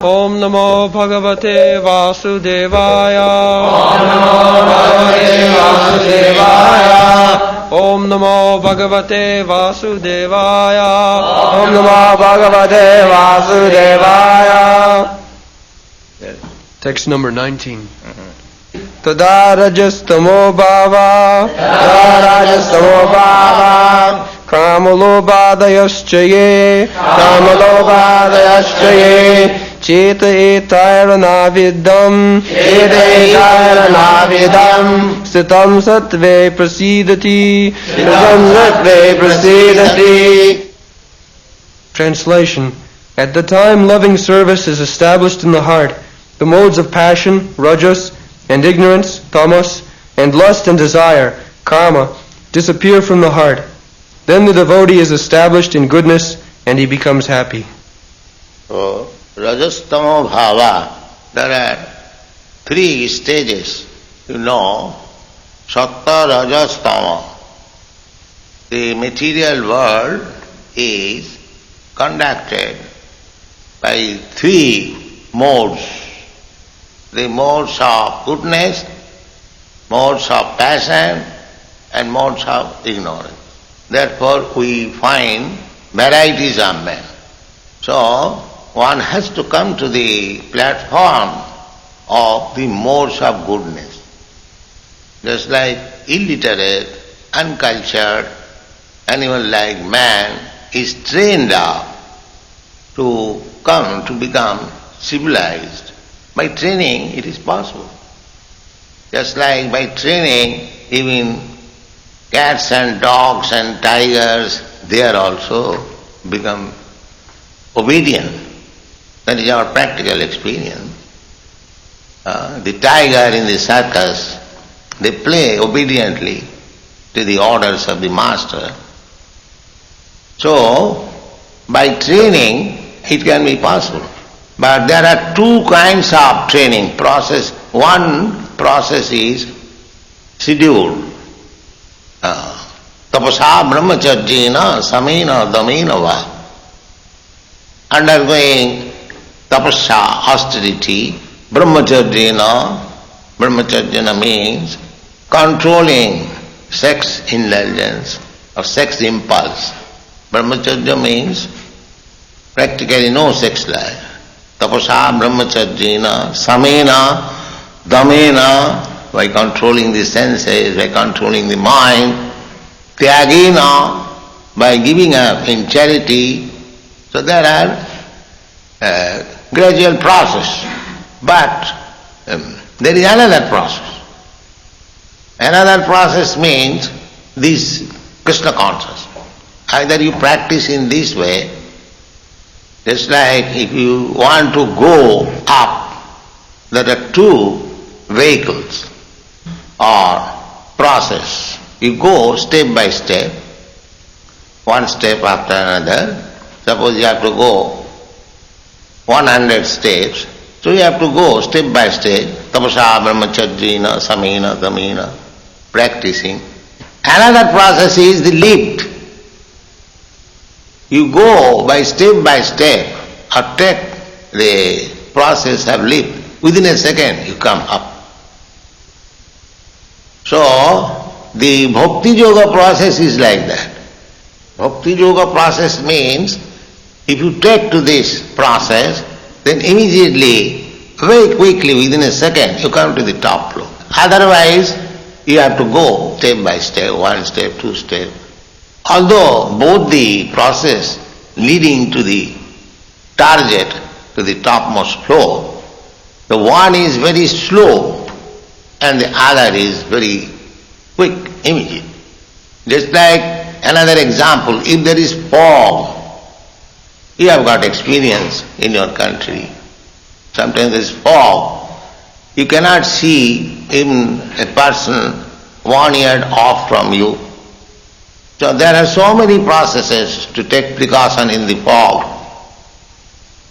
Om Namo Bhagavate Vasudevaya. Om Namo Bhagavate Vasudevaya. Om Namo Bhagavate Vasudevaya. Text number 19. Tada rajastamo bhava. Tada rajastamo bhava. Kamalobhadayaschaye. Kamalobhadayaschaye. Cheta etayaranavidam. Cheta etayaranavidam. Sitam sattve prasidati. Sitam sattve prasidati. Translation. At the time loving service is established in the heart, the modes of passion, rajas, and ignorance, tamas, and lust and desire, karma, disappear from the heart. Then the devotee is established in goodness and he becomes happy. So, rajastamo bhava, there are three stages, sattva, rajas, tama. The material world is conducted by three modes. The modes of goodness, modes of passion, and modes of ignorance. Therefore, we find varieties of men. So, one has to come to the platform of the modes of goodness. Just like illiterate, uncultured, animal like man is trained up to come to become civilized. By training, it is possible. Just like by training, even cats and dogs and tigers, they are also become obedient. That is our practical experience. The tiger in the circus, they play obediently to the orders of the master. So, by training, it can be possible. But there are two kinds of training process. One process is scheduled. Tapasa brahmacharjena samena damena va. Undergoing tapasya, austerity, brahmacharjena means controlling sex indulgence or sex impulse. Brahmacharya means practically no sex life. Tapasa brahmacharjena samena damena, by controlling the senses, by controlling the mind, tyagena, by giving up in charity. So there are gradual process. But there is another process. Another process means this Krishna Consciousness. Either you practice in this way, just like if you want to go up, there are two vehicles or process. You go step by step, one step after another. Suppose you have to go 100 steps, so you have to go step by step, tapasa brahmacharjena samena damena, practicing. Another process is the lift. You go by step, or take the process of lift. Within a second you come up. So, the bhakti-yoga process is like that. Bhakti-yoga process means, if you take to this process, then immediately, very quickly, within a second, you come to the top floor. Otherwise, you have to go step by step, one step, two steps. Although both the process leading to the target, to the topmost floor, the one is very slow and the other is very quick, immediate. Just like another example, if there is fog, you have got experience in your country. Sometimes there is fog, you cannot see even a person 1 yard off from you. So there are so many processes to take precaution in the fog.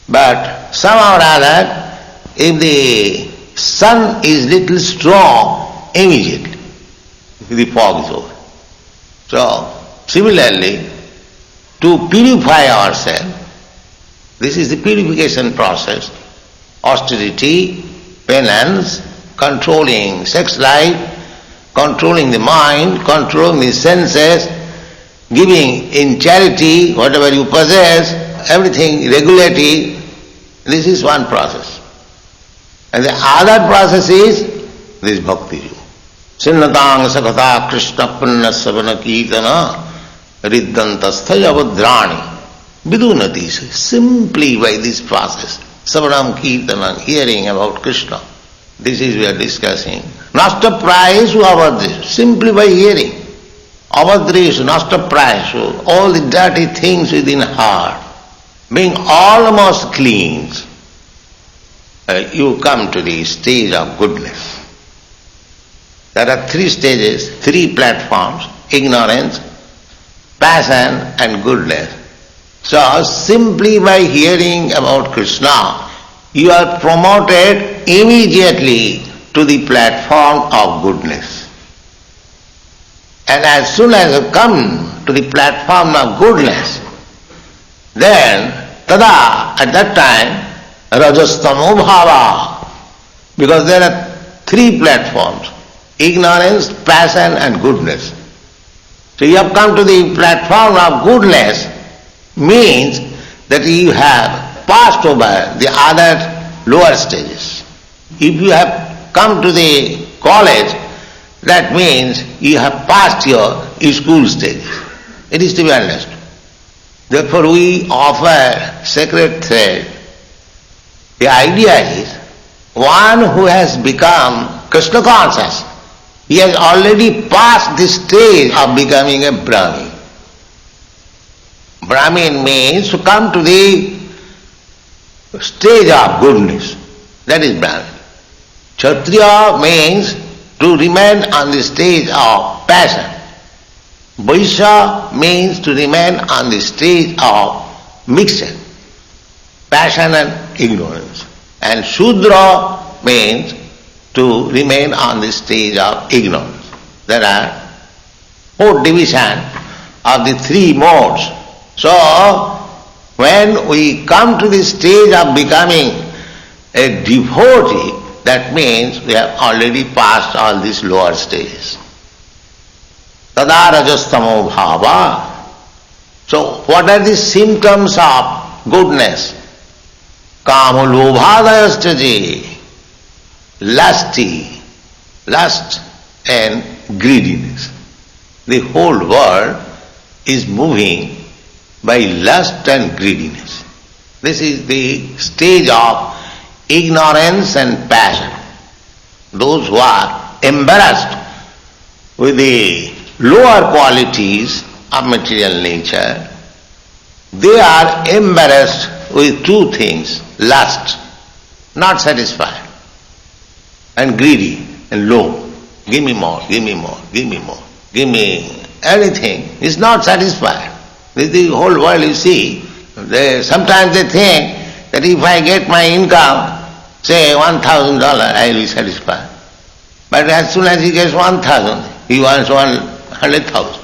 But somehow or other, if the sun is little strong, immediately the fog is over. So similarly, to purify ourselves, this is the purification process. austerity, penance, controlling sex life, controlling the mind, controlling the senses, giving in charity whatever you possess, everything regulating. This is one process. And the other process is this bhakti yoga. Sinnatang sakata Krishna punna savana kirtana riddhantasthaya vadrani vidunati. Simply by this process, savanam kirtana, hearing about Krishna. This is we are discussing. Nasta prayesu avadreshu, simply by hearing. Avadreshu, nasta prayesu, all the dirty things within heart, being almost clean, you come to the stage of goodness. There are three stages, three platforms: ignorance, passion and goodness. So simply by hearing about Krishna, you are promoted immediately to the platform of goodness. And as soon as you come to the platform of goodness, then tada, at that time, rajastamo bhava, because there are three platforms: ignorance, passion and goodness. So you have come to the platform of goodness, means that you have passed over the other lower stages. If you have come to the college, that means you have passed your school stages. It is to be understood. Therefore we offer sacred thread. The idea is, one who has become Krishna conscious, he has already passed the stage of becoming a Brahmin. Brahmin means to come to the stage of goodness. That is Brahmin. Kshatriya means to remain on the stage of passion. Vaishya means to remain on the stage of mixture, passion and ignorance. And Shudra means to remain on the stage of ignorance. There are four divisions of the three modes. So, when we come to the stage of becoming a devotee, that means we have already passed all these lower stages. Tada rajastamo bhava. So, what are the symptoms of goodness? Kama lobhadayastaji. Lusty, lust and greediness. The whole world is moving by lust and greediness. This is the stage of ignorance and passion. Those who are embarrassed with the lower qualities of material nature, they are embarrassed with two things: lust, not satisfied, and greedy and low. Give me more, give me more, give me more, give me anything. Is not satisfied. This is the whole world you see. Sometimes they think that if I get my income, say $1,000, I will be satisfied. But as soon as he gets 1,000, he wants 100,000.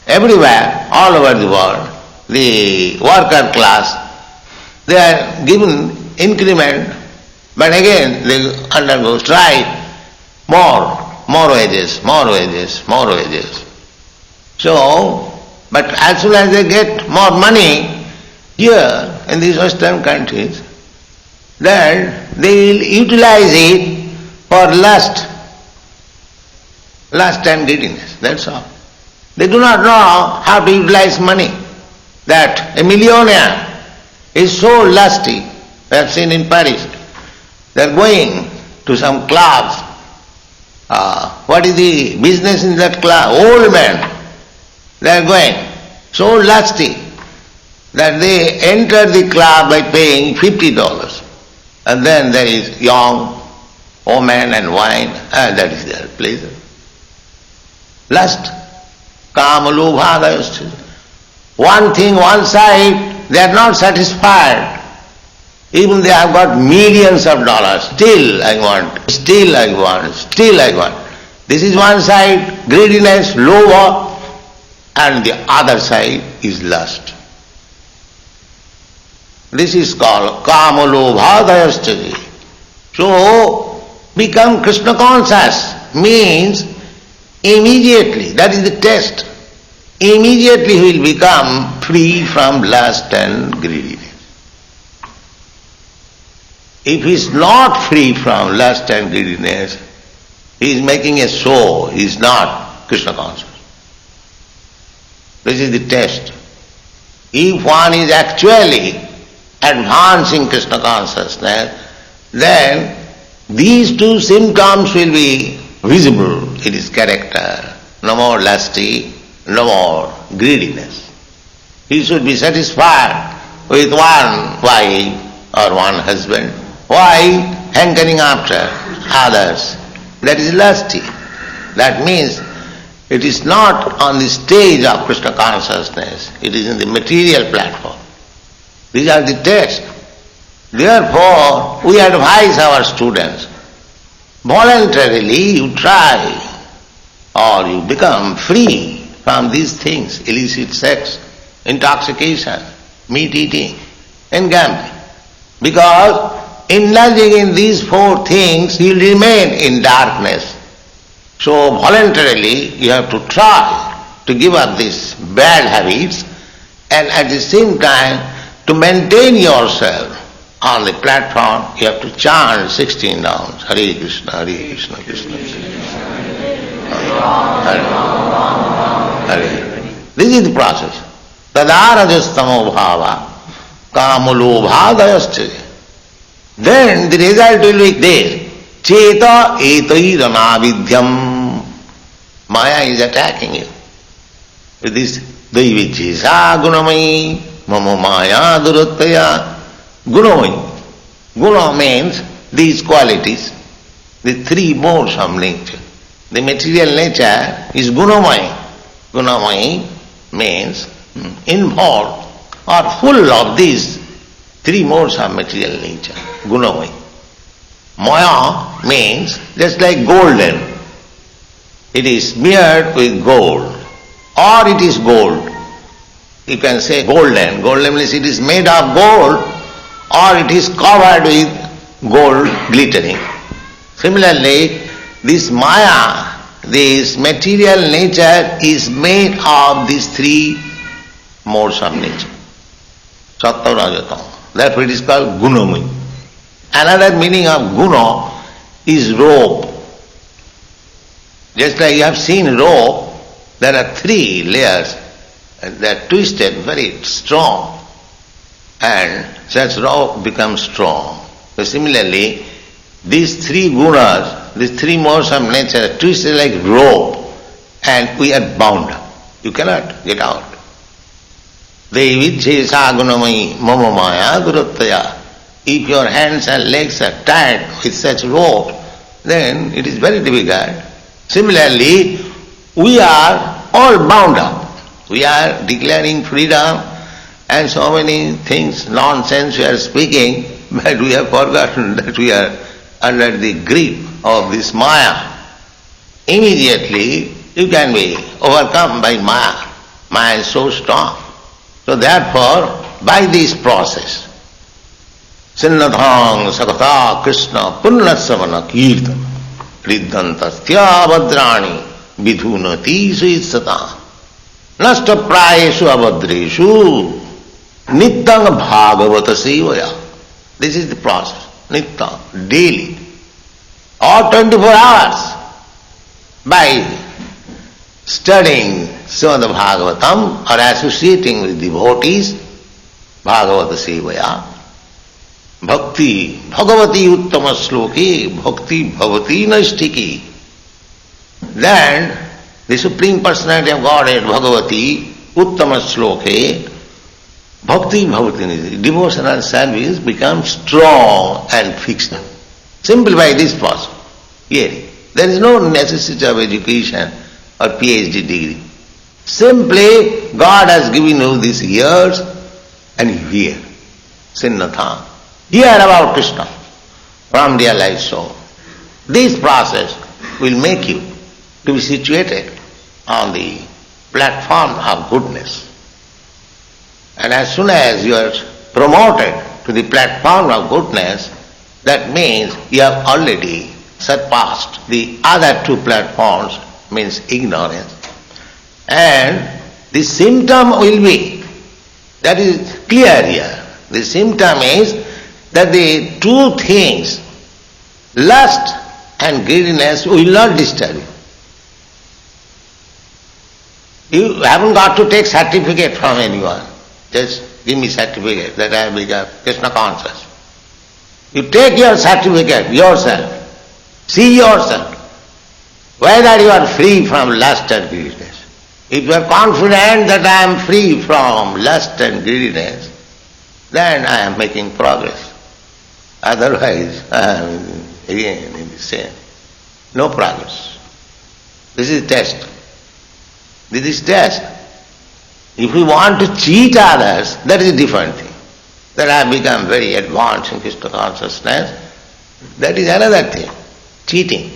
Everywhere, all over the world, the worker class, they are given increment, but again they undergo strike, more wages, more wages, more wages. So, but as soon as they get more money, here in these Western countries, then they will utilize it for lust and greediness, that's all. They do not know how to utilize money. That a millionaire is so lusty. I have seen in Paris. They are going to some clubs. What is the business in that club? Old men. They are going so lusty that they enter the club by paying $50. And then there is young woman and wine, and that is their pleasure. Lust. Kama lobha. One thing, one side, they are not satisfied. Even they have got millions of dollars. Still I want, still I want, still I want. This is one side, greediness, lobha, and the other side is lust. This is called kama lobha dayastaji. So, become Krishna conscious means immediately, that is the test, immediately he will become free from lust and greediness. If he is not free from lust and greediness, he is making a show, he is not Krishna conscious. This is the test. If one is actually advancing Krishna consciousness, then these two symptoms will be visible in his character. No more lusty, no more greediness. He should be satisfied with one wife or one husband. Why hankering after others? That is lusty. That means it is not on the stage of Krishna consciousness, it is in the material platform. These are the tests. Therefore, we advise our students, voluntarily you try or you become free from these things, illicit sex, intoxication, meat eating and gambling. Because indulging in these four things, you will remain in darkness. So voluntarily you have to try to give up these bad habits and at the same time to maintain yourself on the platform you have to chant 16 rounds. Hare Krishna, Hare Krishna, Krishna Krishna. Hare Hare. This is the process. Tadarajastamo bhava kamulobhadayascha. Then the result will be there. Cheta etairanavidyam. Maya is attacking you with this daivichisa gunamai mama maya durataya. Gunamai. Guna means these qualities, the three modes of nature. The material nature is gunamai. Gunamai means involved or full of these three modes of material nature. Gunamai. Maya means just like golden. It is smeared with gold, or it is gold. You can say golden. Golden means it is made of gold, or it is covered with gold glittering. Similarly, this Maya, this material nature is made of these three modes of nature. Sattva, Rajatam. Therefore it is called Gunamai. Another meaning of Guna is rope. Just like you have seen rope, there are three layers and they are twisted very strong and such rope becomes strong. So similarly, these three gunas, these three modes of nature are twisted like rope and we are bound up. You cannot get out. Devichesa gunamai mama maya durataya. If your hands and legs are tied with such rope, then it is very difficult. Similarly, we are all bound up. We are declaring freedom and so many things, nonsense we are speaking, but we have forgotten that we are under the grip of this Maya. Immediately you can be overcome by Maya. Maya is so strong. So therefore, by this process, Sinnadhang Sakata Krishna Punnasavana Kirtan Riddhantasthya Bhadrani Vidhunati Suitsata Nasta Prayeshu Abhadreshu Nittang Bhagavata Sevaya. This is the process. Nittang, daily, or 24 hours, by studying Srimad Bhagavatam or associating with devotees, Bhagavata Sevaya. Bhakti, Bhagavati Uttama Sloki, Bhakti Bhavati Naistiki. Then the Supreme Personality of Godhead, Bhagavati, Uttama Sloke, Bhakti Bhavati, devotional service becomes strong and fixed. Simply by this process. Here, there is no necessity of education or PhD degree. Simply God has given you these ears and you hear. Sinnatha. Hear about Krishna from realized soul. This process will make you to be situated on the platform of goodness. And as soon as you are promoted to the platform of goodness, that means you have already surpassed the other two platforms, means ignorance. And the symptom will be, that is clear here, the symptom is that the two things, lust and greediness, will not disturb you. You haven't got to take certificate from anyone. Just give me certificate that I have become Krishna conscious. You take your certificate yourself. See yourself, whether you are free from lust and greediness. If you are confident that I am free from lust and greediness, then I am making progress. Otherwise, I am again in the same. No progress. This is test. This is test. If we want to cheat others, that is a different thing. That I have become very advanced in Krishna consciousness, that is another thing. Cheating.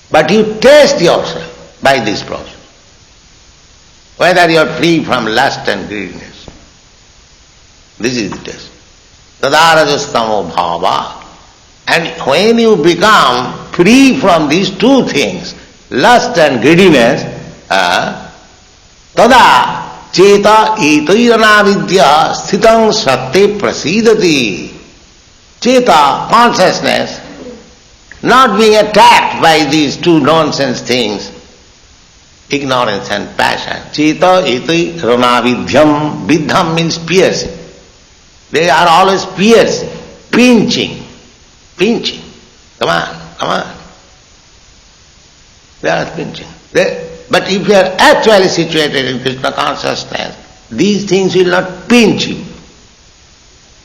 But you test yourself by this process, whether you are free from lust and greediness. This is the test. Tadarajastamo bhava. And when you become free from these two things, lust and greediness, tada cheta etairanavidya sthitam satte prasidati. Cheta, consciousness, not being attacked by these two nonsense things, ignorance and passion. Cheta etairanavidyam. Vidham means piercing. They are always piercing, pinching. Come on. They are pinching. But if you are actually situated in Krishna consciousness, these things will not pinch you.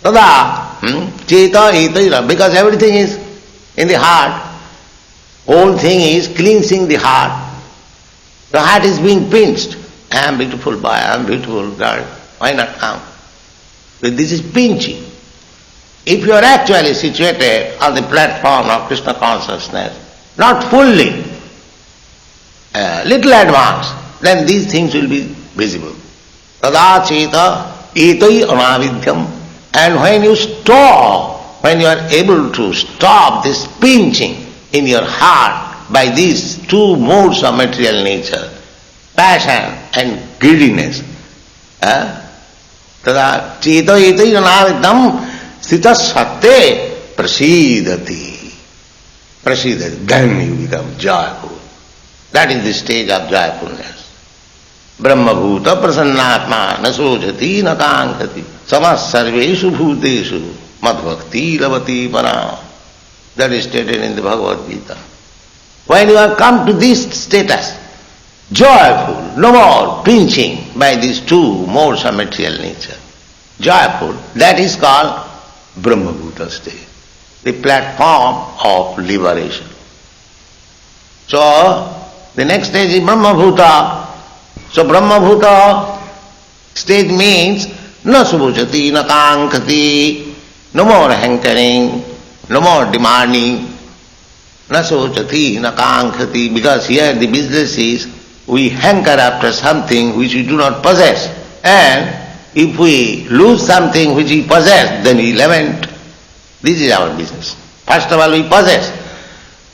Tada, cheta etaira, because everything is in the heart. Whole thing is cleansing the heart. The heart is being pinched. I am beautiful boy, I am beautiful girl. Why not come? But this is pinching. If you are actually situated on the platform of Krishna consciousness, not fully, little advanced, then these things will be visible. Tada cheta etai anavidyam. And when you stop, when you are able to stop this pinching in your heart by these two modes of material nature, passion and greediness, tada cheta etai anavidyam sthita satte prasidati. Prasidati. Then you become joyful. That is the stage of joyfulness. Brahma bhuta prasannatma nasojati nakankhati samas sarveshu bhuteshu madbhakti lavati para. That is stated in the Bhagavad Gita. When you have come to this status, joyful, no more pinching by these two modes of material nature, joyful, that is called Brahma bhuta stage, the platform of liberation. So, the next stage is Brahma bhuta. So Brahma bhuta stage means na subhujati, na kankati, no more hankering, no more demanding, na subhujati, na kankati, because here the business is we hanker after something which we do not possess, and if we lose something which we possess, then we lament. This is our business. First of all we possess,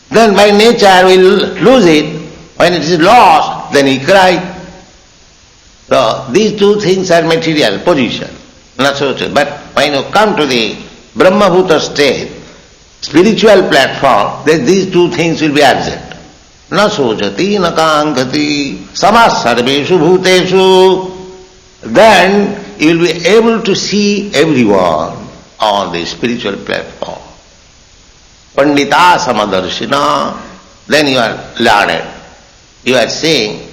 then by nature we lose it. When it is lost, then he cried. So these two things are material position, not so. But when you come to the Brahma bhuta state, spiritual platform, then these two things will be absent. Na sojati, na kankati, samas sarveshu bhuteshu. Then you will be able to see everyone on the spiritual platform. Pandita samadarshina, then you are learned. You are seeing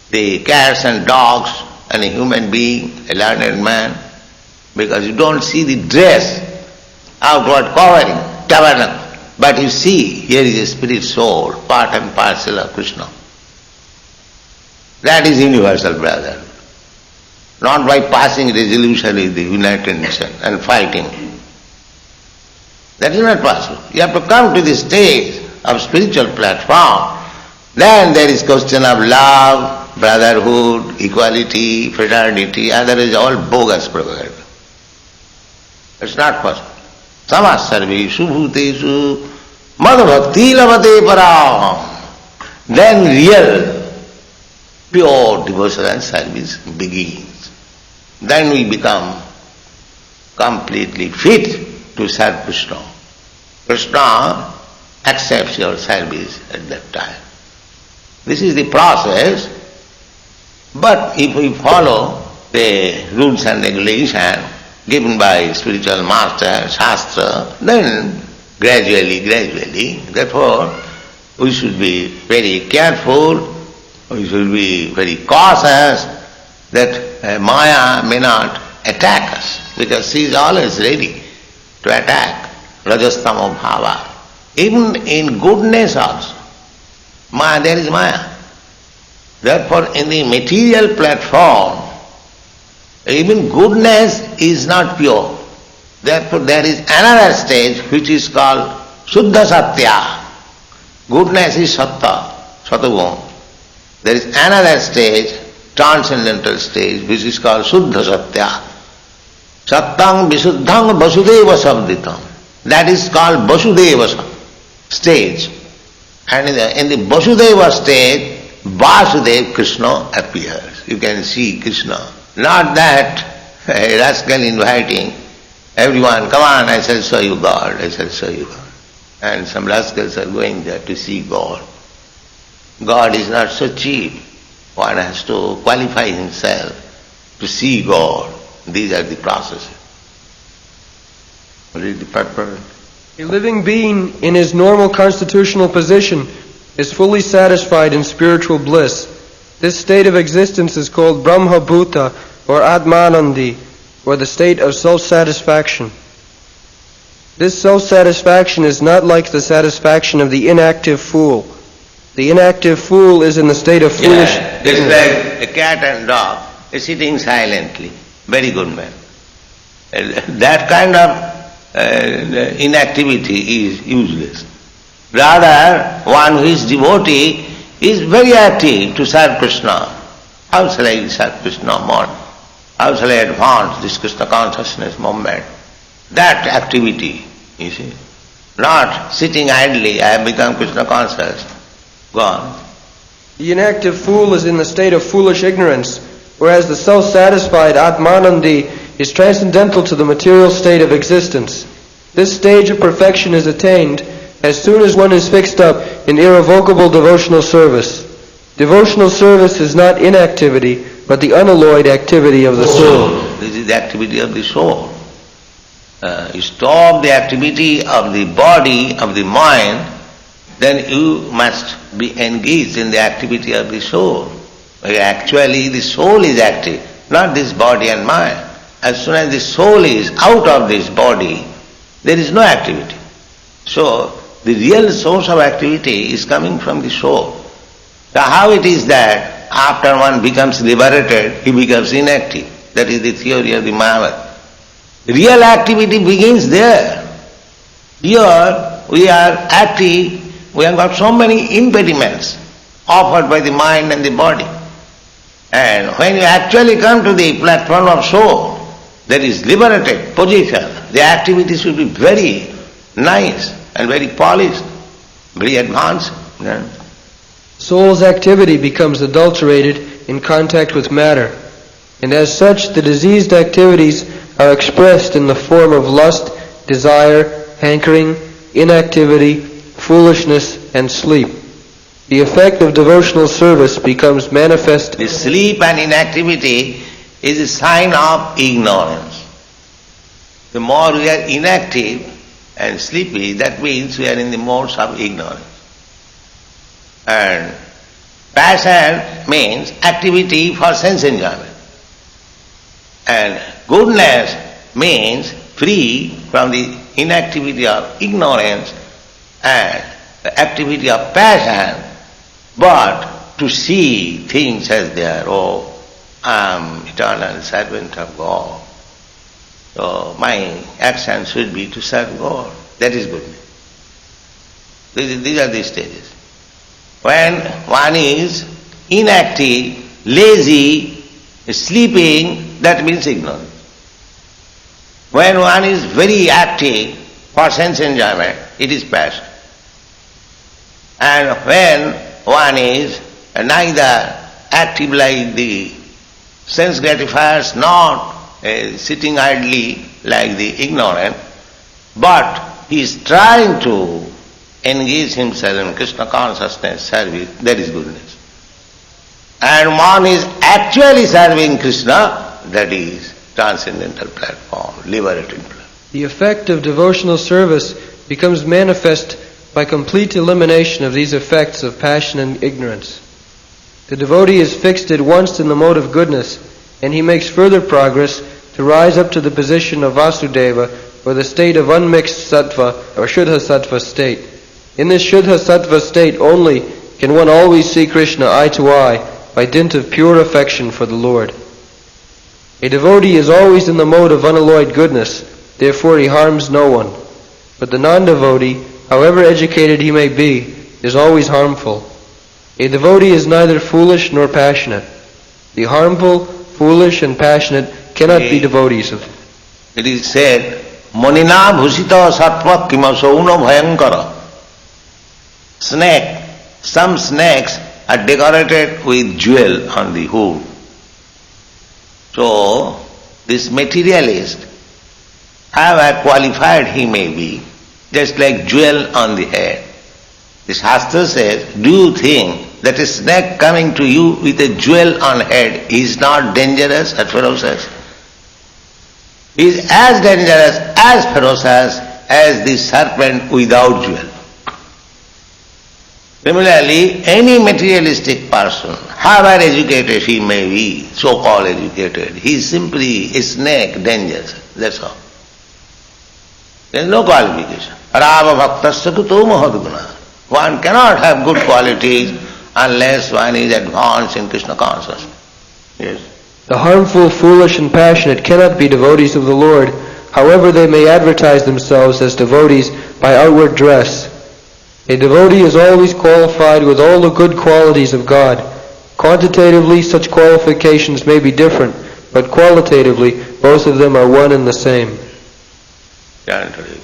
the cats and dogs and a human being, a learned man, because you don't see the dress, outward covering, tabernacle, but you see here is a spirit soul, part and parcel of Krishna. That is universal, brother. Not by passing resolution with the United Nations and fighting. That is not possible. You have to come to the stage of spiritual platform. Then there is question of love, brotherhood, equality, fraternity, other is all bogus propaganda. It's not possible. samasarveshu bhuteshu madbhakti lavate param. Then real, pure devotional service begins. Then we become completely fit to serve Krishna. Krishna accepts your service at that time. This is the process, but if we follow the rules and regulations given by spiritual master, Shastra, then gradually, therefore we should be very careful, we should be very cautious that Maya may not attack us, because she is always ready to attack Rajastamo Bhava. Even in goodness also, Maya, there is Maya. Therefore, in the material platform, even goodness is not pure. Therefore, there is another stage which is called Shuddha Satya. Goodness is Satta, Satagun. There is another stage, transcendental stage, which is called Shuddha Satya. Sattang Visuddhang Vasudeva Sabditam. That is called Vasudeva stage. And in the Vasudeva stage, Vasudev Krishna appears. You can see Krishna. Not that a rascal inviting everyone, come on, I shall show you God, I shall show you God. And some rascals are going there to see God. God is not so cheap. One has to qualify himself to see God. These are the processes. Read the purport. A living being in his normal constitutional position is fully satisfied in spiritual bliss. This state of existence is called Brahma Bhuta or Atmanandi, or the state of self-satisfaction. This self-satisfaction is not like the satisfaction of the inactive fool. The inactive fool is in the state of foolish... Yeah, just like a cat and dog is sitting silently. Very good man. That kind of inactivity is useless. Rather, one who is devotee is very active to serve Krishna. How shall I serve Krishna more? How shall I advance this Krishna consciousness movement? That activity, you see. Not sitting idly, I have become Krishna conscious. Gone. The inactive fool is in the state of foolish ignorance, whereas the self-satisfied Atmanandi is transcendental to the material state of existence. This stage of perfection is attained as soon as one is fixed up in irrevocable devotional service. Devotional service is not inactivity, but the unalloyed activity of the soul. This is the activity of the soul. You stop the activity of the body, of the mind, then you must be engaged in the activity of the soul. Actually, the soul is active, not this body and mind. As soon as the soul is out of this body, there is no activity. So, the real source of activity is coming from the soul. So how it is that after one becomes liberated, he becomes inactive? That is the theory of the Mahabharata. Real activity begins there. Here we are active, we have got so many impediments offered by the mind and the body. And when you actually come to the platform of soul, there is liberated position. The activity should be very nice and very polished, very advanced. Yeah. Soul's activity becomes adulterated in contact with matter, and as such the diseased activities are expressed in the form of lust, desire, hankering, inactivity, foolishness, and sleep. The effect of devotional service becomes manifest. The sleep and inactivity is a sign of ignorance. The more we are inactive and sleepy, that means we are in the modes of ignorance. And passion means activity for sense enjoyment. And goodness means free from the inactivity of ignorance and the activity of passion, but to see things as they are. Oh, I am eternal servant of God. So my action should be to serve God. That is goodness. These are the stages. When one is inactive, lazy, sleeping, that means ignorance. When one is very active, for sense enjoyment, it is past. And when one is neither active like the sense gratifiers, nor sitting idly like the ignorant, but he is trying to engage himself in Krishna consciousness service, that is goodness. And one is actually serving Krishna, that is transcendental platform, liberating platform. The effect of devotional service becomes manifest by complete elimination of these effects of passion and ignorance. The devotee is fixed at once in the mode of goodness, and he makes further progress to rise up to the position of Vasudeva, or the state of unmixed sattva or Shuddha sattva state. In this Shuddha sattva state only can one always see Krishna eye to eye by dint of pure affection for the Lord. A devotee is always in the mode of unalloyed goodness, therefore he harms no one. But the non-devotee, however educated he may be, is always harmful. A devotee is neither foolish nor passionate. The harmful, foolish and passionate cannot be devotees of. It is said, Manina bhusita sattva kimasauno bhayankara. Snake, some snakes are decorated with jewel on the hood. So, this materialist, however qualified he may be, just like jewel on the head. The Shastra says, do you think that a snake coming to you with a jewel on head is not dangerous or ferocious? He is as dangerous, as ferocious as the serpent without jewel. Similarly, any materialistic person, however educated he may be, so-called educated, he is simply a snake, dangerous, that's all. There is no qualification. Rava bhaktasya kuto mahadguna. One cannot have good qualities unless one is advanced in Krishna consciousness. Yes. The harmful, foolish and passionate cannot be devotees of the Lord, however they may advertise themselves as devotees by outward dress. A devotee is always qualified with all the good qualities of God. Quantitatively, such qualifications may be different, but qualitatively, both of them are one and the same. Chanting.